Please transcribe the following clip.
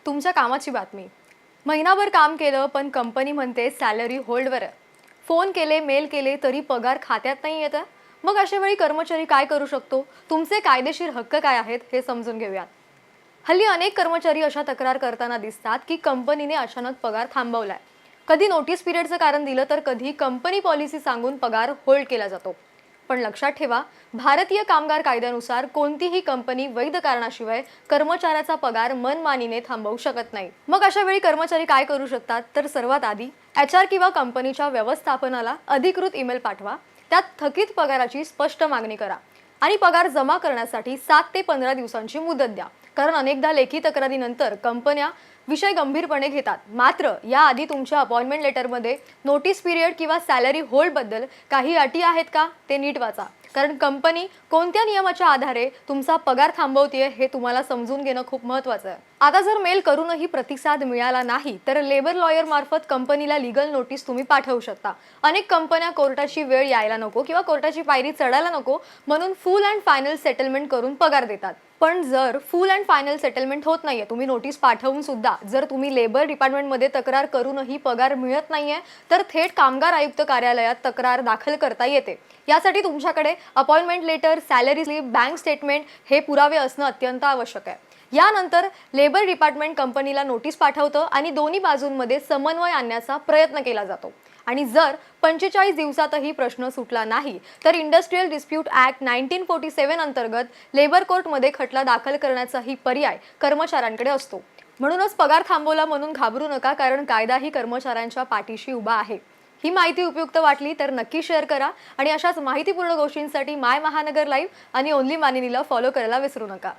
तुमच्या कामाची बातमी. महिनाभर काम केलं पण कंपनी म्हणते सॅलरी होल्डवर आहे. फोन केले, मेल केले तरी पगार खात्यात नाही येत आहे. मग अशा वेळी कर्मचारी काय करू शकतो? तुमचे कायदेशीर हक्क काय आहेत हे समजून घेऊयात. हल्ली अनेक कर्मचारी अशा तक्रार करताना दिसतात की कंपनीने अचानक पगार थांबवलाय. कधी नोटीस पिरियडचं कारण दिलं तर कधी कंपनी पॉलिसी सांगून पगार होल्ड केला जातो. पण लक्षात ठेवा, भारतीय कामगार कायद्यानुसार कोणतीही कंपनी वैध कारणाशिवाय कर्मचाऱ्याचा पगार मनमानीने थांबवू शकत नाही. मग अशा वेळी कर्मचारी काय करू शकतात? तर सर्वात आधी HR किंवा कंपनीच्या व्यवस्थापनाला अधिकृत ईमेल पाठवा. त्यात थकीत पगाराची स्पष्ट मागणी करा आणि पगार जमा करण्यासाठी 7 ते 15 दिवसांची मुदत द्या. कारण अनेकदा लेखी तक्रारीनंतर कंपन्या विषय गंभीरपणे घेतात. मात्र याआधी तुमच्या अपॉइंटमेंट लेटरमध्ये नोटीस पिरियड किंवा सॅलरी होल्ड बद्दल काही अटी आहेत का ते नीट वाचा. कारण कंपनी कोणत्या नियमाच्या आधारे तुमचा पगार थांबवतेय हे तुम्हाला समजून घेणं खूप महत्त्वाचं आहे. आता जर मेल करूनही प्रतिसाद मिळाला नाही तर लेबर लॉयर मार्फत कंपनीला लीगल नोटीस तुम्ही पाठवू शकता. अनेक कंपन्या कोर्टाची वेळ यायला नको किंवा कोर्टाची पायरी चढायला नको म्हणून फुल अँड फायनल सेटलमेंट करून पगार देतात. पण जर फुल अँड फायनल सेटलमेंट होत नाहीये, तुम्ही नोटीस पाठवून सुद्धा जर तुम्ही लेबर डिपार्टमेंटमध्ये तक्रार करूनही पगार मिळत नाहीये तर थेट कामगार आयुक्त कार्यालयात तक्रार दाखल करता येते. यासाठी तुमच्याकडे appointment letter, salary slip, bank statement हे पुरावे असणं अत्यंत आवश्यक आहे. यानंतर लेबर डिपार्टमेंट कंपनीला नोटीस पाठवतं आणि दोन्ही बाजूंमध्ये समन्वय आणण्याचा प्रयत्न केला जातो. आणि जर 45 दिवसातही प्रश्न सुटला नाही तर इंडस्ट्रियल डिस्प्यूट ॲक्ट 1947 अंतर्गत लेबर कोर्टमध्ये खटला दाखल करण्याचाही पर्याय कर्मचाऱ्यांकडे असतो. म्हणूनच पगार थांबवला म्हणून घाबरू नका, कारण कायदाही कर्मचाऱ्यांच्या पाठीशी उभा आहे. ही माहिती उपयुक्त वाटली तर नक्की शेअर करा आणि अशाच माहितीपूर्ण गोष्टींसाठी माय महानगर लाईव्ह आणि ओनली मानिनीला फॉलो करायला विसरू नका.